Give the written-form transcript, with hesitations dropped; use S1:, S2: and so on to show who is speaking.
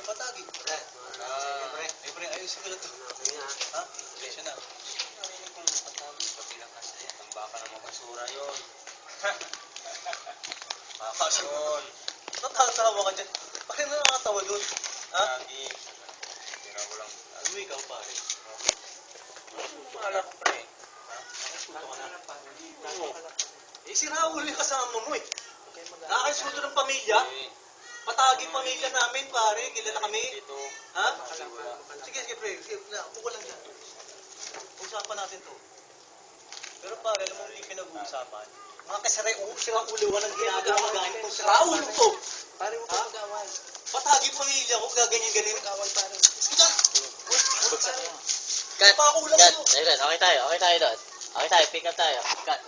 S1: patagi. Pre, pre, ayusin ko lang to. Ha? Ayusin na.
S2: Narinig kong patagi, kabilang kasi yan. Ang baka ng mga basura yun. Baka yun.
S1: Natatawa ka dyan. Bakit na nakatawa doon? Ha?
S2: Patagi. Tira ko lang.
S1: Uwi ka pare.
S2: Mahala ko pre.
S1: Ha? Puto ka na. Oo. Eh si Raul yung kasama mo eh. Nakakalis mo doon ng pamilya. Patagi pamilya namin pare. Kilala kami.
S2: Dito.
S1: Ha? Sige, sige pre. Sige, upo lang dyan. Usapan natin to. Pero pare, alam mo hindi pinag-uusapan. Mga sirang uliwan ang ginagawa kagaya nitong si Raul to.
S3: Pare, huwag ka mag-away.
S1: Patagi pamilya ko, gaganyan-ganyan.
S3: Mag-away, pare.
S1: Sige dyan.
S4: Cut, cut.
S1: Pakulang
S4: Cut.
S1: mo.
S4: Okay tayo doon. Okay tayo. Pick up tayo. Cut.